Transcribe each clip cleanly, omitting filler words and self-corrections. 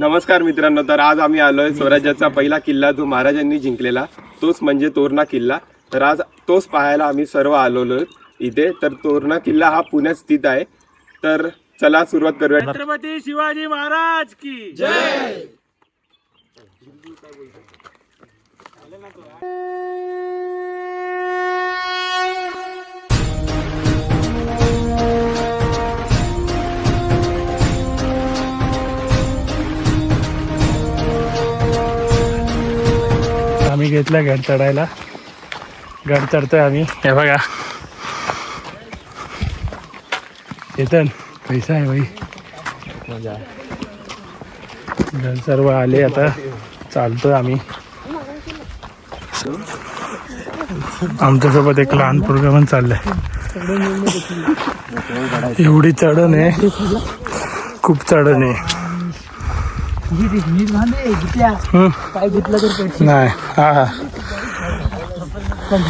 नमस्कार मित्रांनो, तर आज आम्ही आलोय स्वराज्याचा पहिला किल्ला जो महाराजांनी जिंकलेला, तोच म्हणजे तोरणा किल्ला। तर आज तोच पाहायला आम्ही सर्व आलेलो इथे। तर तोरणा किल्ला हा पुण्यात स्थित आहे। तर चला सुरुवात करूया। छत्रपती शिवाजी महाराज की जय। आम्ही घेतला गड चढायला, गड चढतोय आम्ही। हे बघा येतन पैसा आहे भाई, मजा आहे। गड सर्व आले, आता चालतोय आम्ही। आमच्यासोबत एक लहान पोरगा पण चाललंय। एवढी चढण आहे, खूप चढण आहे। नाही हा,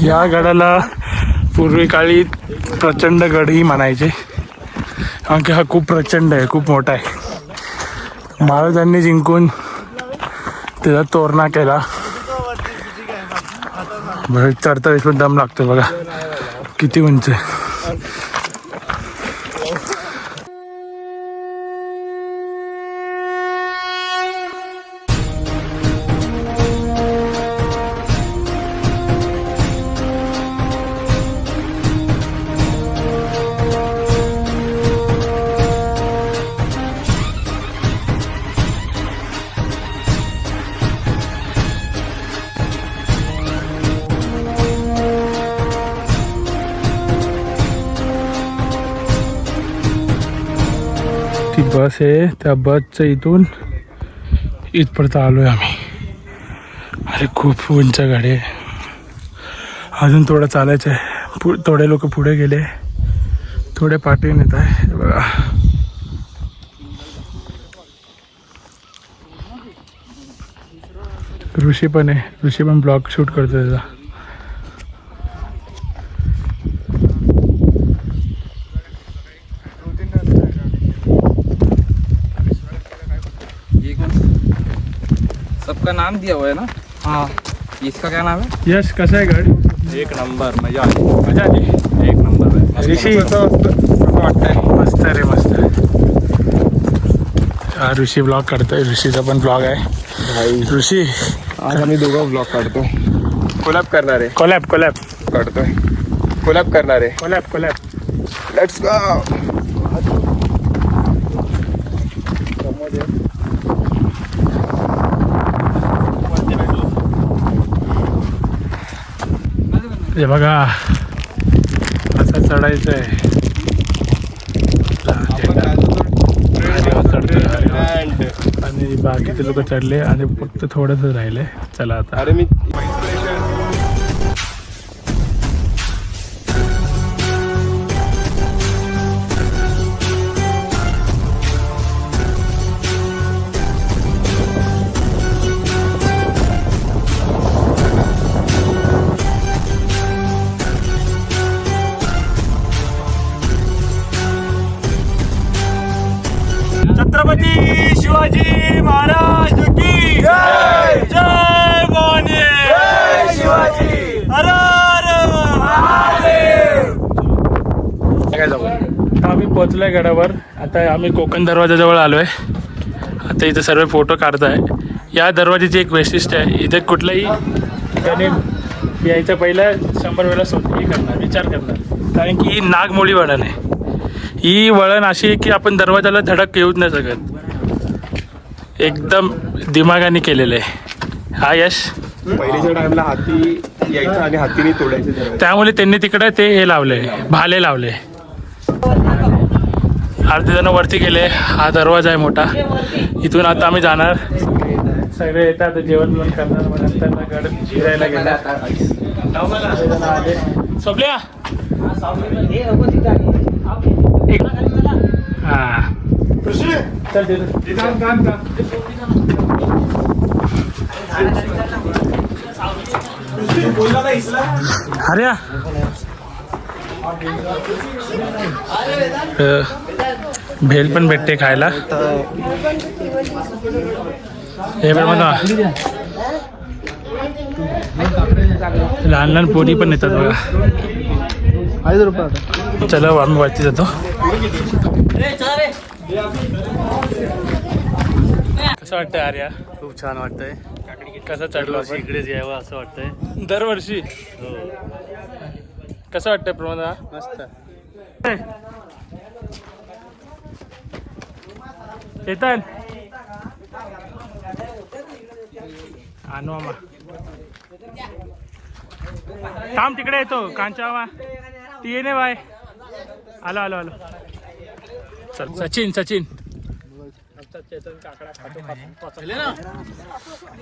या गडाला पूर्वी काळी प्रचंड गडही म्हणायचे, कारण की हा खूप प्रचंड आहे, खूप मोठा आहे। महाराजांनी जिंकून त्याचा तोरणा केला। बघा चढता वेळेस पण दम लागतो, बघा किती उंच आहे। ती बस आहे, त्या बसचं इथून इथपर्यंत आलोय आम्ही। अरे खूप उंच गाडी आहे, अजून थोडं चालायचं आहे। थोडे लोक पुढे गेले, थोडे पाठीने येत आहे। बघा ऋषी पण आहे, ऋषी पण ब्लॉग शूट करतो त्याचा। सबका नाम दिया हुआ है ना। हाँ, इसका क्या नाम है? यश कसा आहे गाडी? एक नंबर, मजा आली, मजा आली, एक नंबर है। ऋषी वाटतंय मस्त रे, मस्त। हा ऋषी ब्लॉग करतोय, ऋषीचा पण ब्लॉग आहे। ऋषी आज आम्ही दोघं ब्लॉग काढतो, कोलॅब करणार आहे। कोलॅब काढतोय, कोलॅब करणार आहे। Collab let's go. हे बघा असं चढायचं आहे। आणि बाकीचे लोक चढले आणि फक्त थोडंच राहिले। चला आता, अरे मी छत्रपती शिवाजी महाराज की जय। जय भवानी, जय शिवाजी, हर हर महादेव। आता आम्ही पोहोचलोय गडावर। आता आम्ही कोकण दरवाजाजवळ आलोय। आता इथे सर्व फोटो काढताय। या दरवाजाची एक वैशिष्ट्य आहे, इथे कुठल्याही ठिकाणी यायचं पहिलं 100 वेळा विचार करणार, कारण की ही नागमोडी वळण आहे। ही वळण अशी आहे की आपण दरवाजाला धडक येऊच नाही शकत, एकदम दिमागाने केलेलं आहे। हा यश पहिल्याच्या टाइमला हाती यायचं आणि हातीने तोडायचे, त्यामुळे त्यांनी तिकडे ते हे लावले, भाले लावले। अर्धे जण वरती गेले। हा दरवाजा आहे मोठा, इथून आता आम्ही जाणार। सगळे येतात, जेवण बिवण करणार, मग नंतर गड फिरायला गेला। सोपल्या हा चल अरे भेल पण भेटते खायला. हे बघ मला लहान लहान पोरी पण येतात बघा. 5 रुपये. चला आम्ही वरती जातो. कसं वाटतंय आर्या? खूप छान वाटतंय. कसं चढलो आपण? इकडेच यावं असं वाटतंय. दरवर्षी. कसं वाटतंय प्रमोदा? मस्त. चेतन आणू मामा थांब तिकडे येतो. कांचा मामा ती ये नाही बाय. आलो आलो आलो. चल सचिन सचिन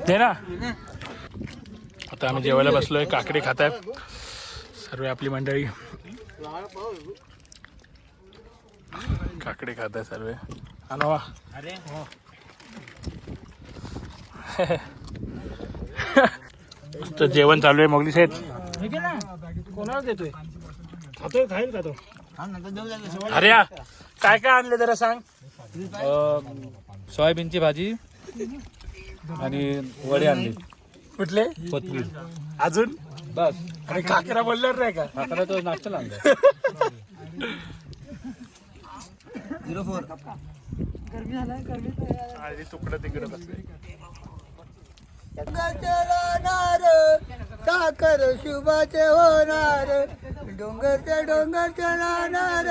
दे ना. आता आम्ही जेवायला बसलोय. काकडे खात आहेत सर्व आपली मंडळी. काकडे खात आहे सर्व. आणवा तर जेवण चालू आहे. मोगली शेठ कोणाला देतोय? खातोय खाईल का तो? अरे काय काय आणले जरा सांग. सोयाबीनची भाजी आणि वडे आणले. कुठले? कोथमीर. अजून बस. आणि काकरा बोलणार नाही का? आता तो नाश्ता आणला. आणि तुकडं तिकडं बसले. साखर शुभाचे होणार. डोंगरच्या डोंगरच्या राहणार.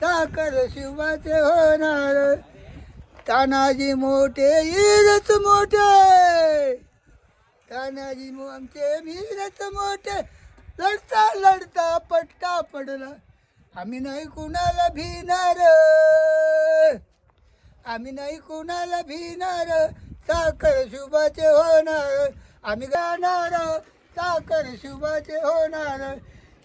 साखर शुभाचे होणार. तानाजी मोठे वीरच मोठे. तानाजी आमचे वीरच मोठे. लढता लढता पट्टा पडला. आम्ही नाही कुणाला भिणार. आम्ही नाही कुणाला भिणार. साखर शुभाचे होणार. आम्ही गाणार. साखर शुभाचे होणार.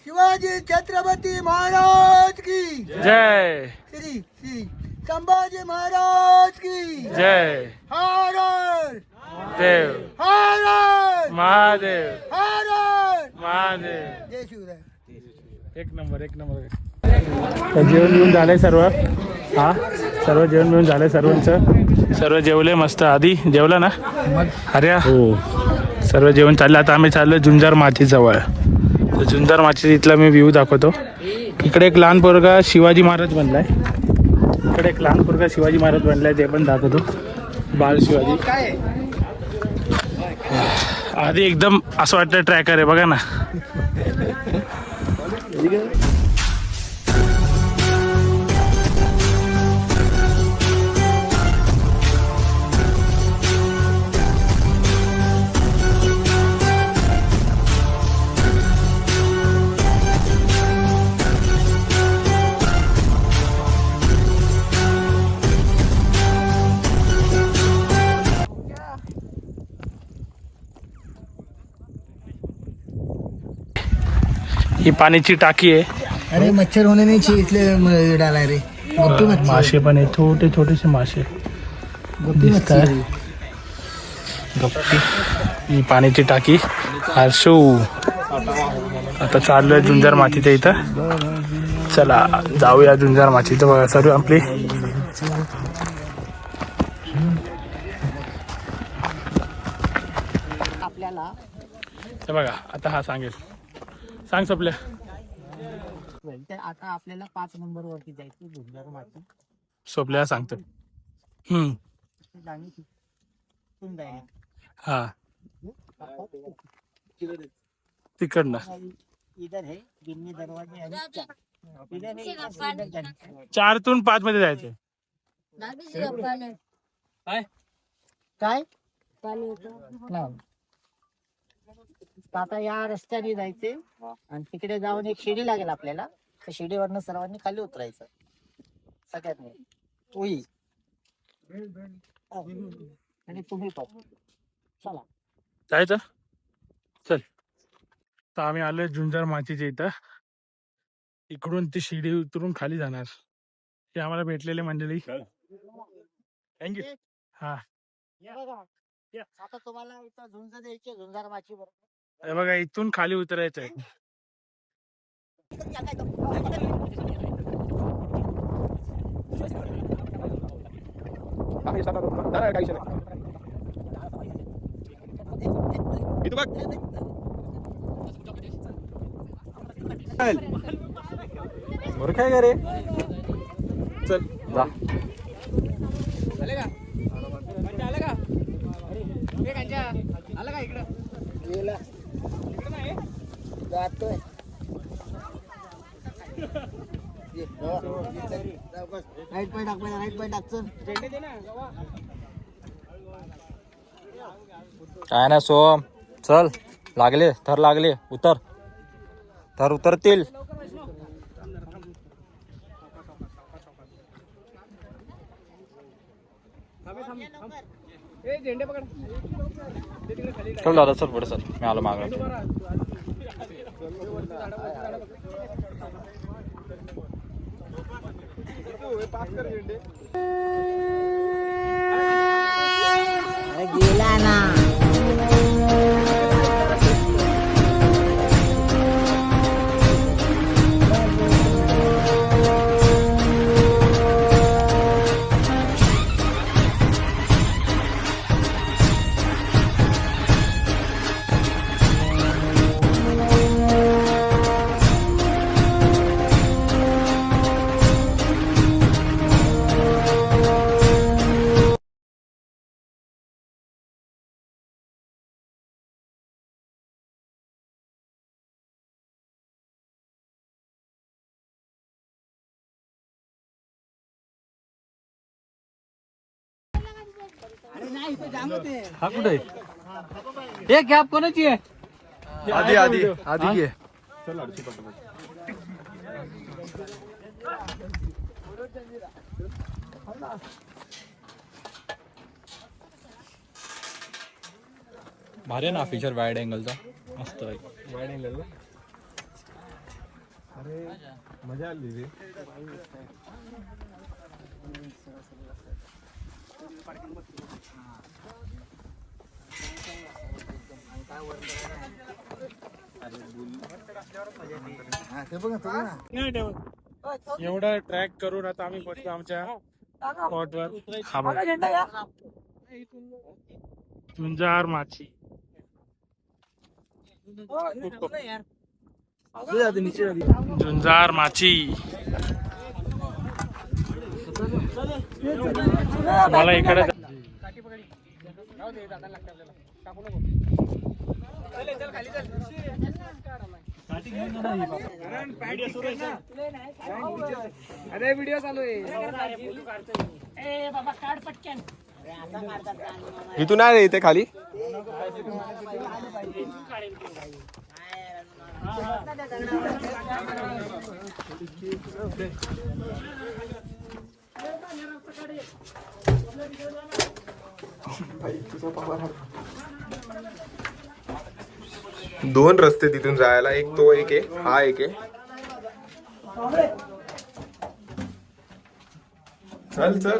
शिवाजी छत्रपती महाराज की जय श्री श्री संभाजी महाराज की जय. हर हर देव हर महादेव हर महादेव. जय शिवराय. एक नंबर एक नंबर. तर जेवण बिवून झालंय सर्व. हा सर्व जेवण बिवून झालंय सर्वांचं. सर्व जेवले मस्त. आधी जेवला ना अरे? हो सर्व जेवण चाललं. आता आम्ही चाललो झुंजार माथीजवळ. तर झुंजार माथी इथला मी व्ह्यू दाखवतो. इकडे एक लहान पोरगा शिवाजी महाराज बनलाय. इकडे एक लहान पोरगा शिवाजी महाराज बनलाय ते पण दाखवतो. बाळ शिवाजी. आधी एकदम असं वाटतं ट्रॅकर आहे बघा ना. ही पाण्याची टाकी आहे. अरे मच्छर होणे नाही चाहिए इसलिए डाला रे. गुप्ती मच्छी. मासे पण आहे. छोटे छोटेसे मासे दिसतात. गप्पी. ही पाण्याची टाकी. हर्षू आता चाललोय झुंजार मातीच्या इथं. चला जाऊया झुंजार मातीचं. बघा सर्व आपली आपल्याला हे बघा. आता हा सांगेल. सांग सपल्या. तर आता आपल्याला 5 नंबर वरती जायचं. झुंजार माती सोपल्या सांगतो. जाणी तिथून जायला. हा तिकडनं इधर है गिन्नी दरवाजे आणि चार. इधर है इधर जाने. 4 तून 5 मध्ये जायचं. काय नाही. तर आता या रस्त्याने जायचे आणि तिकडे जाऊन एक शिडी लागेल आपल्याला. त्या शिडीवरनं सर्वांनी खाली उतरायचं सगळ्यांनी. उई आणि तुम्ही पण चला. जायचं चल. तर आम्ही आलोय झुंजार मातीच्या इथं. इकडून ती शिडी उतरून खाली जाणार. हे आम्हाला भेटलेले मंडळी. थँक्यू. हा हे बघा. आता तुम्हाला इथं झुंज द्यायची. झुंजार माची बरोबर. हे बघा इथून खाली उतरायचं आहे. इथं बघ. मूर्ख आहे का रे? चल जा. गेला जातोय राईट पाय टाक, राईट पाय टाक. चल काय ना सोम, चल. लागले थर, लागले. उतर, थर उतरतील. चल दादा, चल पुढे चल. मी आलो मागं. गेला ना. हा कुठे? हे कॅप कोणाची आहे? आधी आधी आधी घे. चल अडची पटपट. भारी आहे ना फीचर वाईड अँगलचा. मस्त आहे. वाईड अँगल ना. अरे मजा आली रे. एवढा ट्रॅक करून आता आम्ही पोहोचलो आमच्या स्पॉटवर. झुंजार माची. झुंजार माची. मला इकडे अरे व्हिडिओ चालू आहे. इथून आहे रे इथे खाली. दोन रस्ते तिथून जायला. एक तो एक आहे, हा एक आहे. चल चल.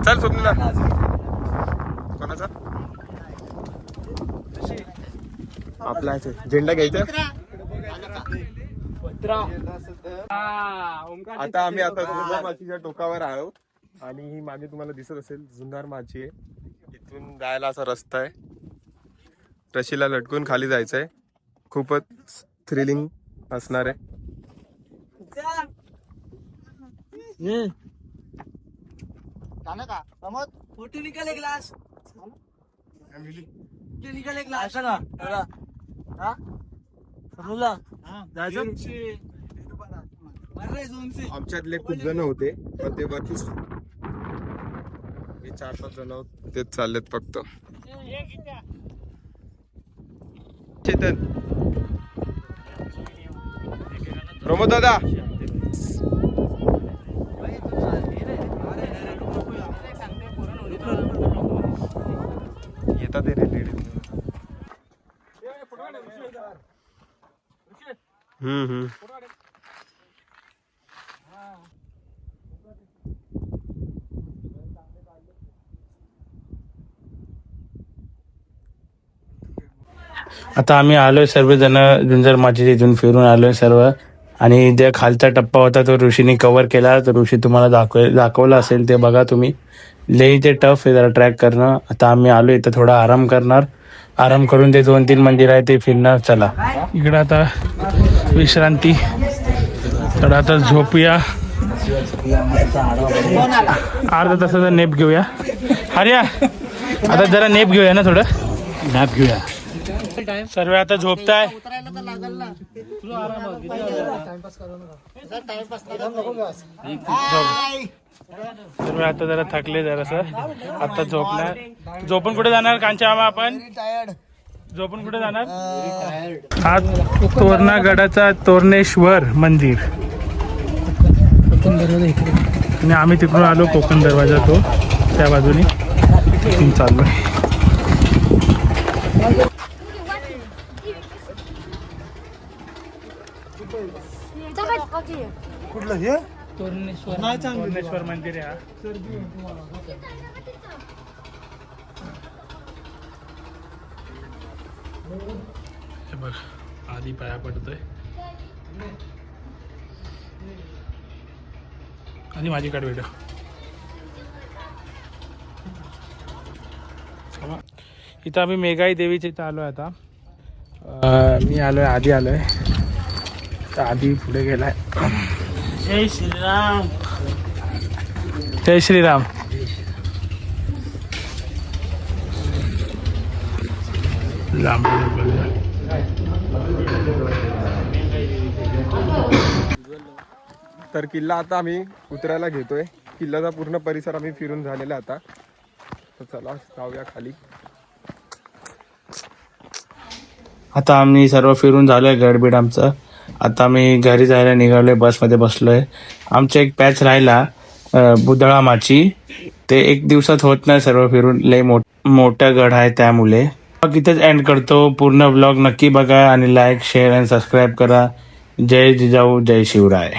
चल स्वप्नीला. कोणाचा? आपला झेंडा घ्यायचा. आता आम्ही झुंजार माचीच्या टोकावर आहोत आणि ही मागे तुम्हाला दिसत असेल झुंजार माची आहे. इथून जायला असा रस्ता आहे. रशीला लटकून खाली जायचंय. खूपच थ्रिलिंग असणार आहे. का प्रमोद फोटो निकाल एक ग्लास. निकाल एक ग्लास ना. आमच्यातले खूप जण होते पण ते वरतीच. हे 4-5 जण तेच चाललेत फक्त. चेतन, प्रमोद दादा. येतात रे. आता आम्ही आलोय सर्वजण झुंजार माझी इथून फिरून आलोय सर्व. आणि जे खालचा टप्पा होता तो ऋषीने कव्हर केला. तर ऋषी तुम्हाला दाखवला असेल ते बघा तुम्ही. लई ते टफ आहे जरा ट्रॅक करणं. आता आम्ही आलो इथं थोडा आराम करणार. आराम करून ते 2-3 मंदिर आहे ते फिरणार. चला इकडं आता विश्रांती. तर आता झोपूया. अर्धा तासाचा नेप घेऊया. हरिया आता जरा नेप घेऊया ना, थोडं नॅप घेऊया. सर्व आता झोपताय. उतरायला तर लागल ना. सर्व आता जरा थकले जरासं. आता झोपणार. झोपून कुठे जाणार कांच्या मामा आपण? झोपून कुठे जाणार? हा तोरणा गडाचा तोरणेश्वर मंदिर. आणि आम्ही तिकडून आलो कोकण दरवाजा तो त्या बाजूने तिथून चाललोय. कुठलं हे तोरणेश्वर मंदिर आहे. हे बघ आधी पाया पडतोय. आणि माझी काढ व्हिडिओ. इथं आम्ही मेघाई देवीच्या इथं आलो आहे. आता मी आलोय आधी आलोय. तर आधी पुढे गेलाय. जय श्रीराम. जय श्रीराम. तर किल्ला आता आम्ही उतरायला घेतोय. किल्ल्याचा पूर्ण परिसर आम्ही फिरून झालेला आता. तर चला जाऊया खाली. आता आम्ही सर्व फिरून झालोय गडबीड आमचं. आता आम्ही घरी जायला निघालोय. बसमध्ये बसलोय. आमचा एक पॅच राहिला बुदळा माची. ते 1 दिवसात होत नाही सर्व फिरून. लय मोठा गड आहे त्यामुळे. मग इथेच एंड करतो. पूर्ण ब्लॉग नक्की बघा आणि लाईक शेअर आणि सबस्क्राईब करा. जय जिजाऊ जय शिवराय.